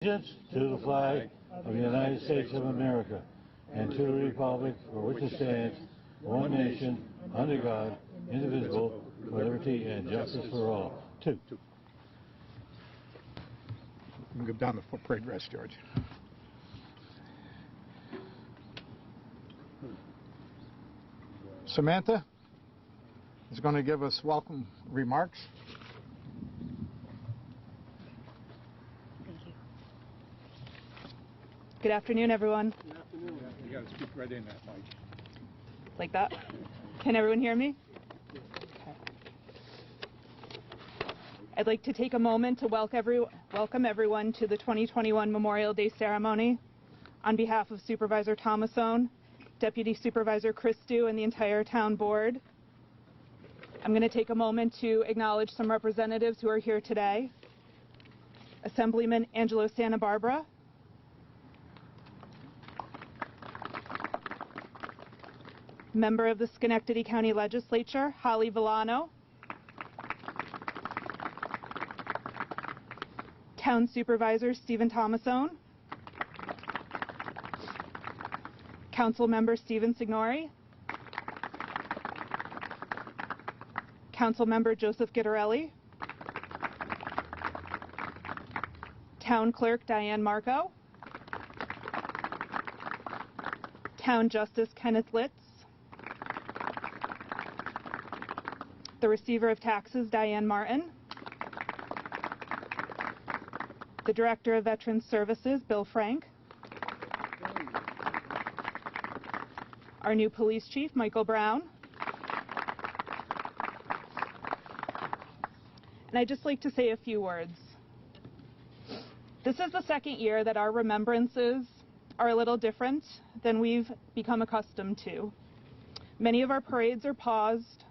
Allegiance to the flag of the United States of America and to the republic for which it stands, one nation, under God, indivisible, with liberty and justice for all. Two. You can go down the parade rest, George. Samantha is going to give us welcome remarks. Good afternoon, everyone. Good afternoon. You got to speak right in that mic. Like that? Can everyone hear me? Okay. I'd like to take a moment to welcome everyone to the 2021 Memorial Day ceremony. On behalf of Supervisor Thomasone, Deputy Supervisor Christou, and the entire town board, I'm going to take a moment to acknowledge some representatives who are here today. Assemblyman Angelo Santa Barbara, Member of the Schenectady County Legislature, Holly Villano, Town Supervisor Stephen Thomasone, Council Member Stephen Signori, Council Member Joseph Gittarelli, Town Clerk Diane Marco, Town Justice Kenneth Litz, the Receiver of Taxes, Diane Martin, the Director of Veterans Services, Bill Frank, our new Police Chief, Michael Brown, and I'd just like to say a few words. This is the second year that our remembrances are a little different than we've become accustomed to. Many of our parades are paused,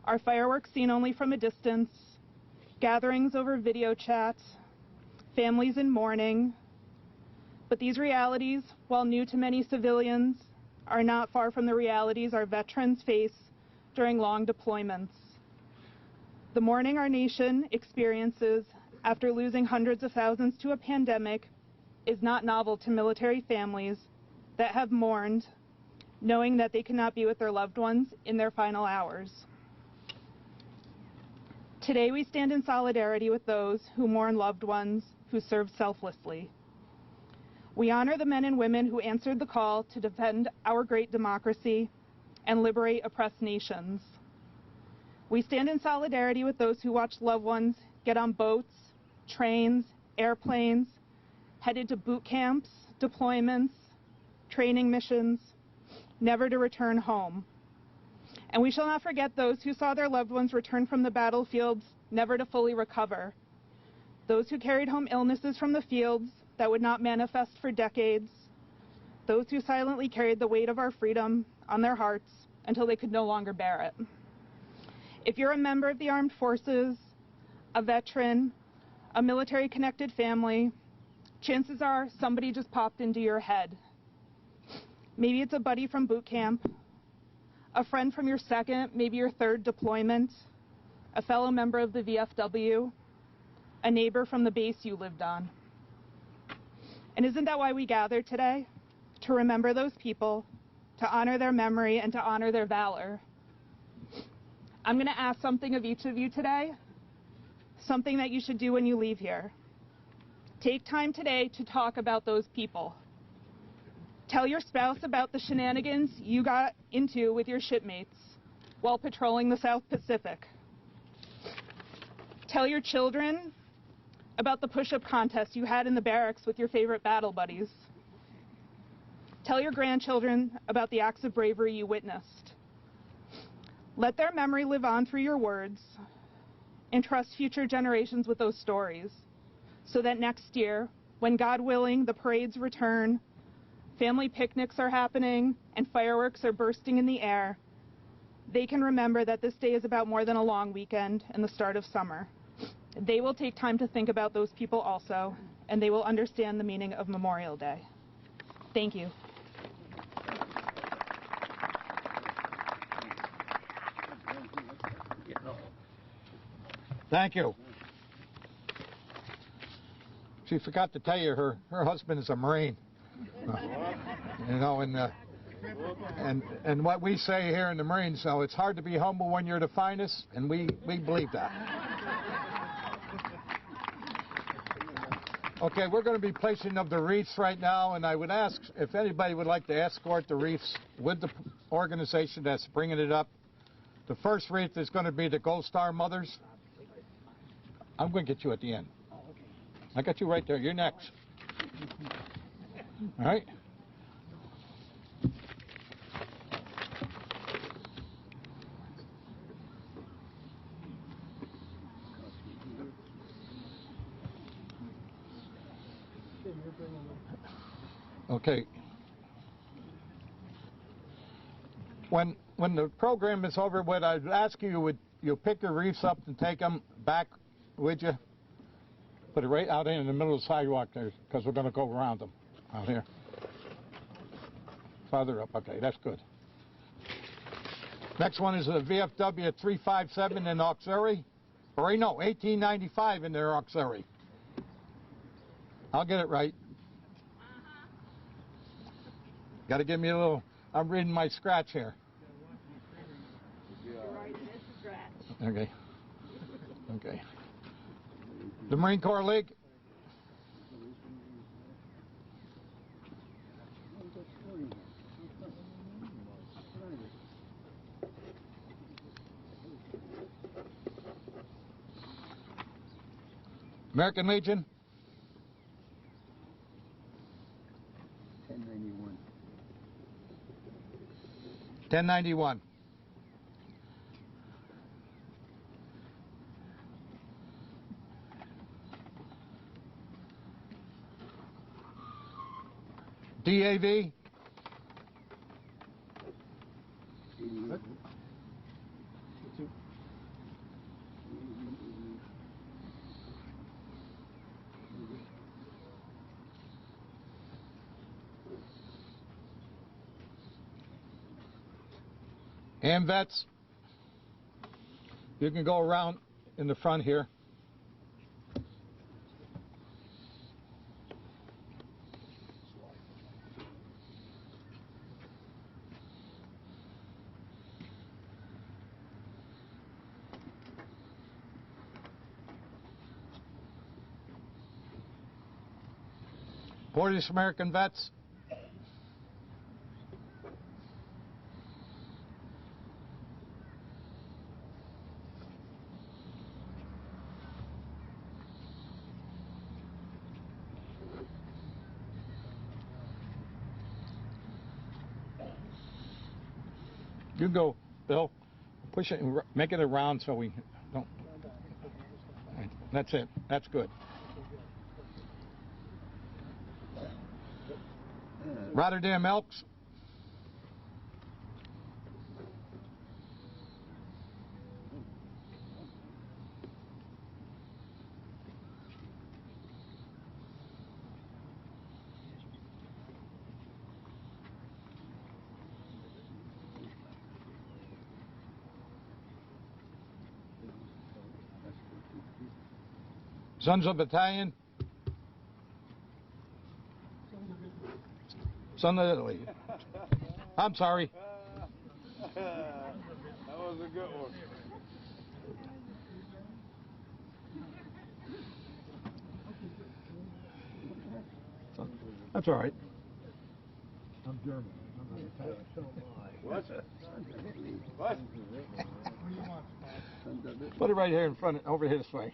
our fireworks seen only from a distance, gatherings over video chat, families in mourning. But these realities, while new to many civilians, are not far from the realities our veterans face during long deployments. The mourning our nation experiences after losing hundreds of thousands to a pandemic is not novel to military families that have mourned, knowing that they cannot be with their loved ones in their final hours. Today we stand in solidarity with those who mourn loved ones who served selflessly. We honor the men and women who answered the call to defend our great democracy and liberate oppressed nations. We stand in solidarity with those who watched loved ones get on boats, trains, airplanes, headed to boot camps, deployments, training missions, never to return home. And we shall not forget those who saw their loved ones return from the battlefields, never to fully recover. Those who carried home illnesses from the fields that would not manifest for decades. Those who silently carried the weight of our freedom on their hearts until they could no longer bear it. If you're a member of the armed forces, a veteran, a military-connected family, chances are somebody just popped into your head. Maybe it's a buddy from boot camp, a friend from your second, maybe your third deployment, a fellow member of the VFW, a neighbor from the base you lived on. And isn't that why we gathered today? To remember those people, to honor their memory, and to honor their valor. I'm going to ask something of each of you today, something that you should do when you leave here. Take time today to talk about those people. Tell your spouse about the shenanigans you got into with your shipmates while patrolling the South Pacific. Tell your children about the push-up contest you had in the barracks with your favorite battle buddies. Tell your grandchildren about the acts of bravery you witnessed. Let their memory live on through your words, and trust future generations with those stories, so that next year, when God willing, the parades return, family picnics are happening, and fireworks are bursting in the air, they can remember that this day is about more than a long weekend and the start of summer. They will take time to think about those people also, and they will understand the meaning of Memorial Day. Thank you. Thank you. She forgot to tell you her husband is a Marine. You know, and what we say here in the Marines, so it's hard to be humble when you're the finest, and we believe that. Okay, we're going to be placing of the wreaths right now, and I would ask if anybody would like to escort the wreaths with the organization that's bringing it up. The first wreath is going to be the Gold Star Mothers. I'm going to get you at the end. I got you right there. You're next. All right? Okay. When the program is over with, I'd ask you, you'll pick your wreaths up and take them back with you. Put it right out in the middle of the sidewalk there, because we're going to go around them out here. Farther up. Okay, that's good. Next one is a VFW 357 in auxiliary. Or no, 1895 in their auxiliary. I'll get it right. Got to give me a little, I'm reading my scratch here. Okay. Okay. The Marine Corps League. American Legion. 1091. DAV. AMVETS. You can go around in the front here. British American Vets. You go, Bill. Push it and make it around so we don't. That's it. That's good. Rotterdam Elks. Sons of Battalion. Son of Italy. I'm sorry. That was a good one. That's all right. I'm German. I'm not Italian. So am I. What? What? Put it right here in front, over here this way.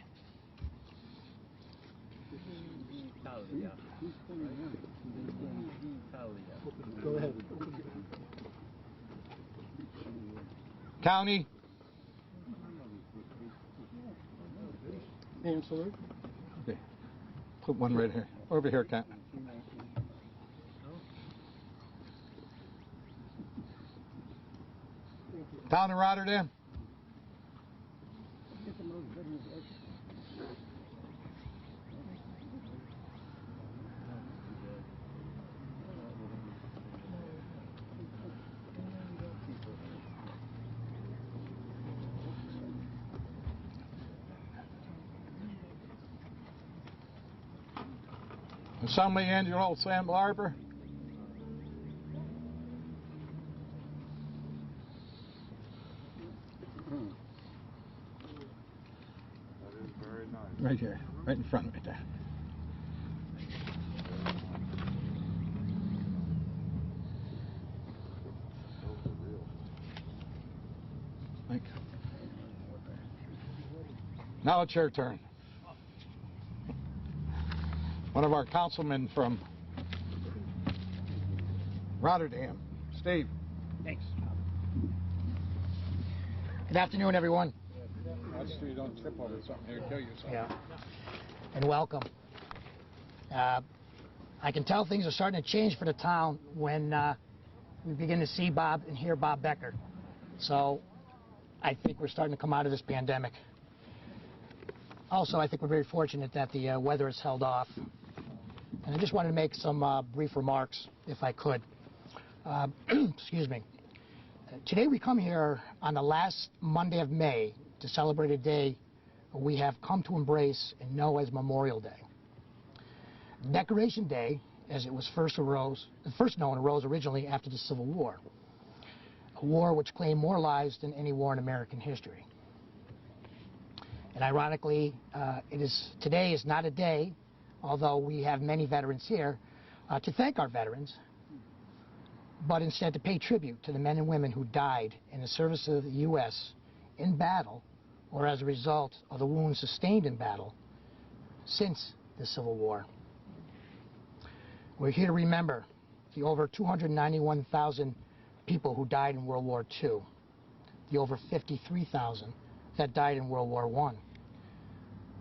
Go ahead. County. Hand salute. Okay. Put one right here. Over here, Cat. Town of Rotterdam. Assembly Angelo Santa Barbara. That is very nice. Right here, right in front, right there. Thank you. Now it's your turn. One of our councilmen from Rotterdam, Steve. Thanks. Good afternoon, everyone. Watch so you don't trip over something here, kill yourself. Yeah. And welcome. I can tell things are starting to change for the town when we begin to see Bob and hear Bob Becker. So I think we're starting to come out of this pandemic. Also, I think we're very fortunate that the weather has held off. And I just wanted to make some brief remarks, if I could. Excuse me. Today we come here on the last Monday of May to celebrate a day we have come to embrace and know as Memorial Day. Decoration Day, as it was first known, arose originally after the Civil War, a war which claimed more lives than any war in American history. And ironically, today is not a day, although we have many veterans here, to thank our veterans, but instead to pay tribute to the men and women who died in the service of the U.S. in battle or as a result of the wounds sustained in battle since the Civil War. We're here to remember the over 291,000 people who died in World War II, the over 53,000 that died in World War I,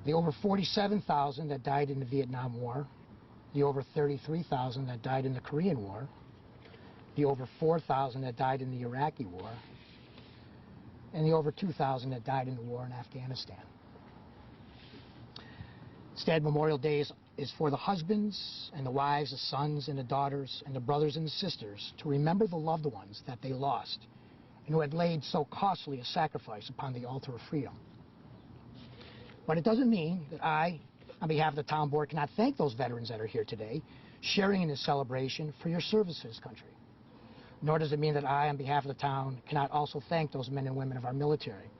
the over 47,000 that died in the Vietnam War, the over 33,000 that died in the Korean War, the over 4,000 that died in the Iraqi War, and the over 2,000 that died in the war in Afghanistan. Instead, Memorial Day is for the husbands and the wives, the sons and the daughters and the brothers and the sisters to remember the loved ones that they lost and who had laid so costly a sacrifice upon the altar of freedom. But it doesn't mean that I, on behalf of the town board, cannot thank those veterans that are here today, sharing in this celebration for your service to this country. Nor does it mean that I, on behalf of the town, cannot also thank those men and women of our military,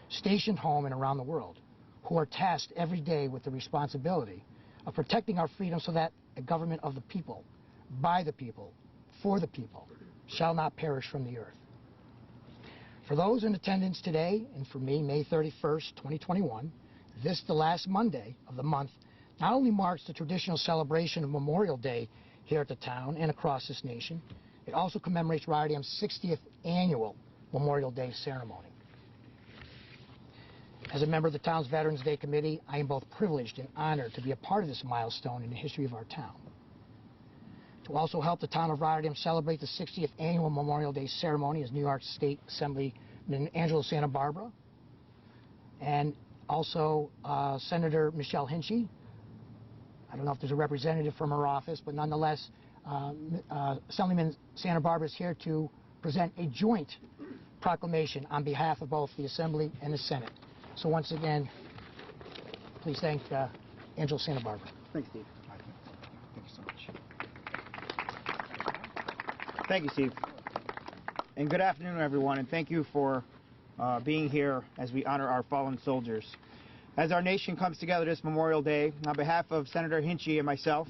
stationed home and around the world, who are tasked every day with the responsibility of protecting our freedom so that a government of the people, by the people, for the people, shall not perish from the earth. For those in attendance today, and for me, May 31st, 2021, this, the last Monday of the month, not only marks the traditional celebration of Memorial Day here at the town and across this nation, it also commemorates Rotterdam's 60th annual Memorial Day ceremony. As a member of the town's Veterans Day Committee, I am both privileged and honored to be a part of this milestone in the history of our town. To also help the Town of Rotterdam celebrate the 60th annual Memorial Day ceremony is New York State Assemblyman Angelo Santa Barbara, and also Senator Michelle Hinchey. I don't know if there's a representative from her office, but nonetheless, Assemblyman Santa Barbara is here to present a joint proclamation on behalf of both the Assembly and the Senate. So once again, please thank Angelo Santa Barbara. Thanks, Steve. Thank you so much. Thank you, Steve. And good afternoon, everyone, and thank you for being here as we honor our fallen soldiers. As our nation comes together this Memorial Day, on behalf of Senator Hinchey and myself,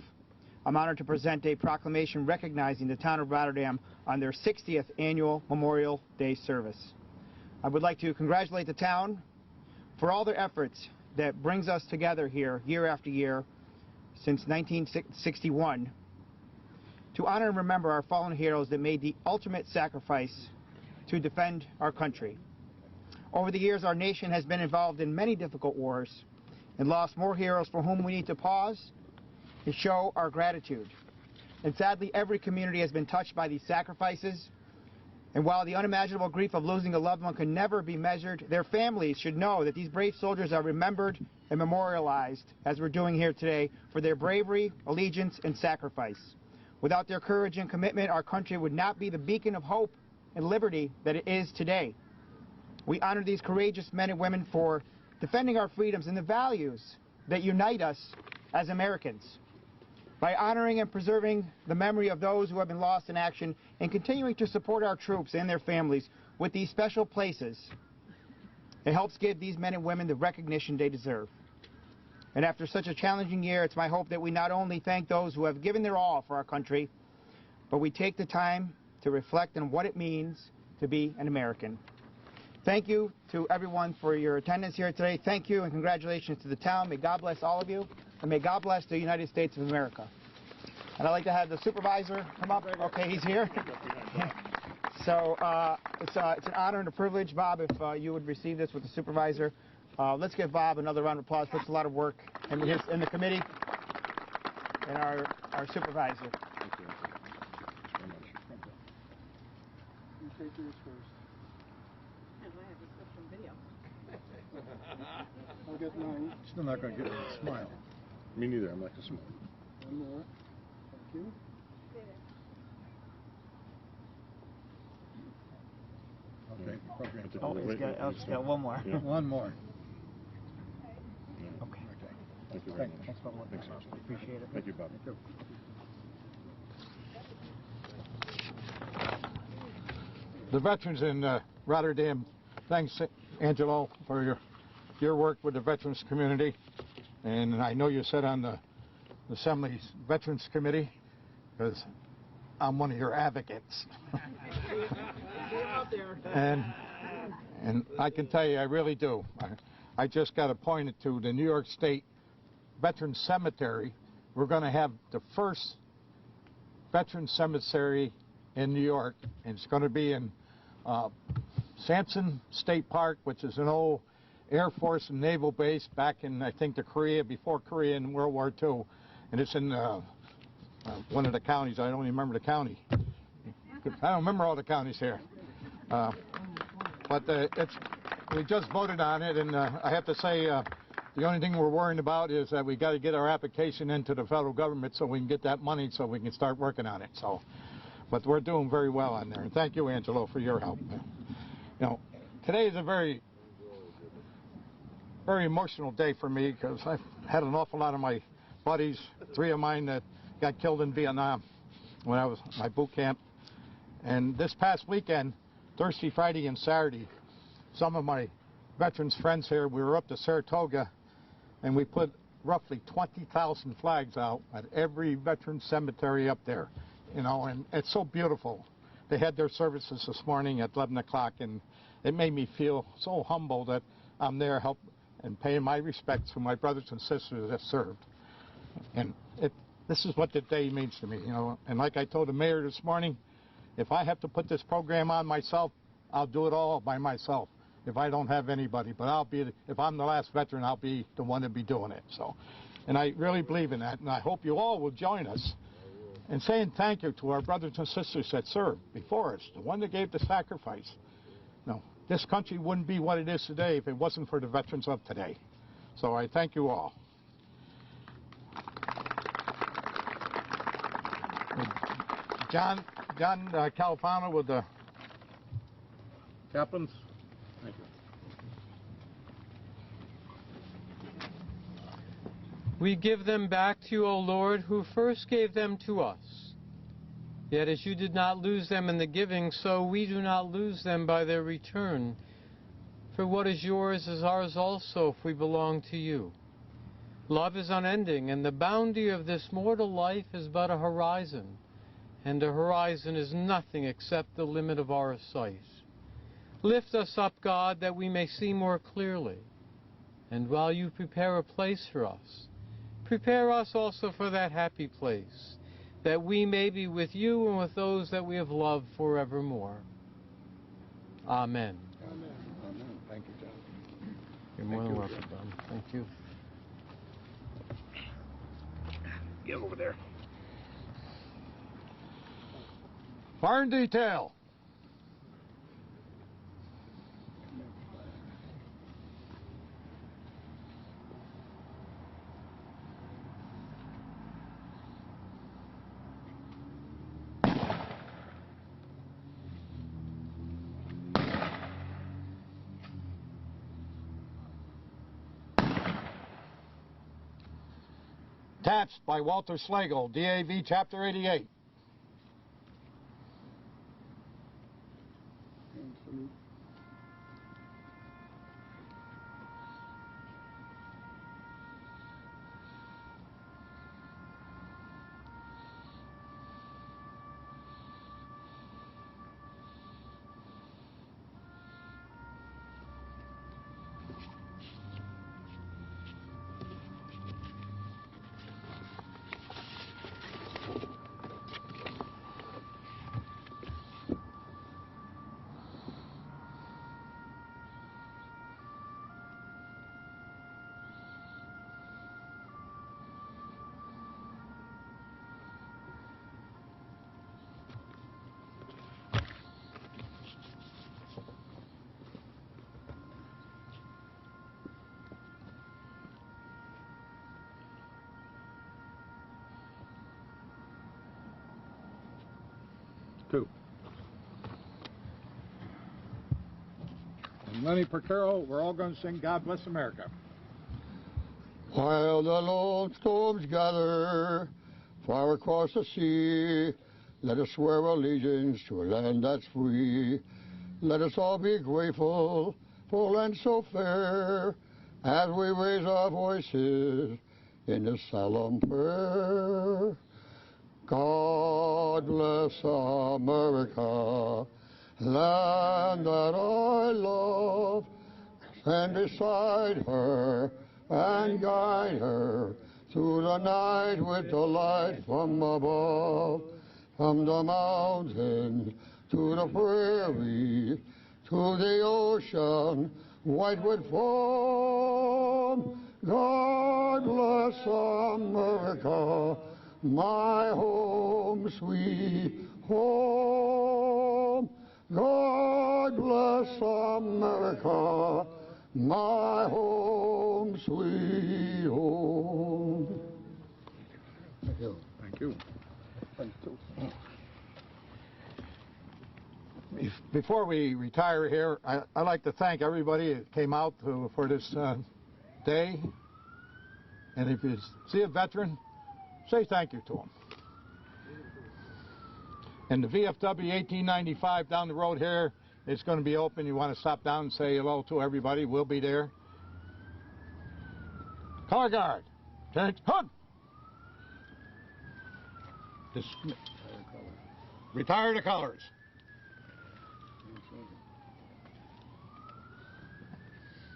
I'm honored to present a proclamation recognizing the Town of Rotterdam on their 60th annual Memorial Day service. I would like to congratulate the town for all their efforts that brings us together here year after year since 1961 to honor and remember our fallen heroes that made the ultimate sacrifice to defend our country. Over the years, our nation has been involved in many difficult wars and lost more heroes for whom we need to pause and show our gratitude. And sadly, every community has been touched by these sacrifices. And while the unimaginable grief of losing a loved one can never be measured, their families should know that these brave soldiers are remembered and memorialized, as we're doing here today, for their bravery, allegiance, and sacrifice. Without their courage and commitment, our country would not be the beacon of hope and liberty that it is today. We honor these courageous men and women for defending our freedoms and the values that unite us as Americans. by honoring and preserving the memory of those who have been lost in action and continuing to support our troops and their families with these special places. It helps give these men and women the recognition they deserve. And after such a challenging year, it's my hope that we not only thank those who have given their all for our country, but we take the time to reflect on what it means to be an American. Thank you to everyone for your attendance here today. Thank you and congratulations to the town. May God bless all of you, and may God bless the United States of America. And I'd like to have the supervisor come up. Okay, he's here. So it's an honor and a privilege, Bob, if you would receive this with the supervisor. Let's give Bob another round of applause. Puts a lot of work in the committee and our supervisor. Thank you. Very much. You take yours first. I'll get mine. Still not going to get a smile. Me neither. I'm not going to smoke. One more. Thank you. Okay. Program. Oh, it's got one more. Yeah. One more. Yeah. Okay. Okay. Thank you very much. Thanks, Bob. Thanks, Angela. Appreciate it. Thank you, Bob. Thank you. The veterans in Rotterdam, thanks, Angelo, for your work with the veterans community. And I know you sit on the Assembly's Veterans Committee, because I'm one of your advocates. and I can tell you, I really do. I just got appointed to the New York State Veterans Cemetery. We're going to have the first Veterans Cemetery in New York, and it's going to be in Sanson State Park, which is an old Air Force and Naval base back in, I think, before Korea in World War II. And it's in one of the counties. I don't even remember the county. I don't remember all the counties here. But we just voted on it, and I have to say the only thing we're worrying about is that we got to get our application into the federal government so we can get that money so we can start working on it. So, but we're doing very well on there. And thank you, Angelo, for your help. You know, today is a very emotional day for me because I've had an awful lot of my buddies, 3 of mine that got killed in Vietnam when I was my boot camp. And this past weekend, Thursday, Friday, and Saturday, some of my veterans friends here, we were up to Saratoga, and we put roughly 20,000 flags out at every veteran cemetery up there. You know, and it's so beautiful. They had their services this morning at 11 o'clock, and it made me feel so humble that I'm there helping and paying my respects to my brothers and sisters that served. And this is what the day means to me, you know. And like I told the mayor this morning, if I have to put this program on myself, I'll do it all by myself if I don't have anybody. But if I'm the last veteran, I'll be the one to be doing it. So, and I really believe in that, and I hope you all will join us in saying thank you to our brothers and sisters that served before us, the one that gave the sacrifice. No, this country wouldn't be what it is today if it wasn't for the veterans of today. So I thank you all. John Califano with the Chaplains? Thank you. We give them back to you, O Lord, who first gave them to us. Yet as you did not lose them in the giving, so we do not lose them by their return. For what is yours is ours also, if we belong to you. Love is unending, and the boundary of this mortal life is but a horizon, and a horizon is nothing except the limit of our sight. Lift us up, God, that we may see more clearly. And while you prepare a place for us, prepare us also for that happy place, that we may be with you and with those that we have loved forevermore. Amen. Amen. Amen. Thank you, John. You're more than welcome, Don. Thank you. Get over there. fire and detail. Attached by Walter Slagle, DAV Chapter 88. And salute. Two. And Lenny Percaro, we're all going to sing God Bless America. While the lone storms gather far across the sea, let us swear allegiance to a land that's free. Let us all be grateful for a land so fair as we raise our voices in this solemn prayer. God bless America, land that I love, stand beside her and guide her through the night with the light from above. From the mountain to the prairie, to the ocean, white with foam. God bless America, my home, sweet home. God bless America, my home, sweet home. Thank you. Thank you. Thank you. Before we retire here, I'd like to thank everybody that came out for this day. And if you see a veteran, say thank you to him. And the VFW 1895 down the road here is going to be open. You want to stop down and say hello to everybody, we'll be there. Color guard, change, hug. Retire the colors.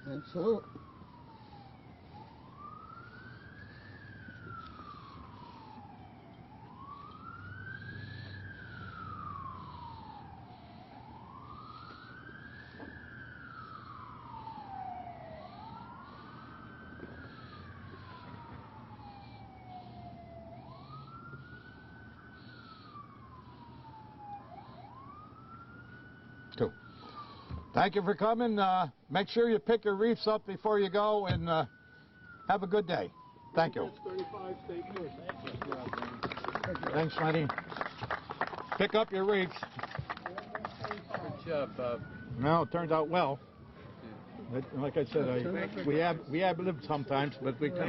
And salute. Cool. Thank you for coming. Make sure you pick your wreaths up before you go, and have a good day. Thank you. Thanks, Lenny. Pick up your wreaths. Good job, Bob. No, it turned out well. Like I said, we have lived sometimes, but we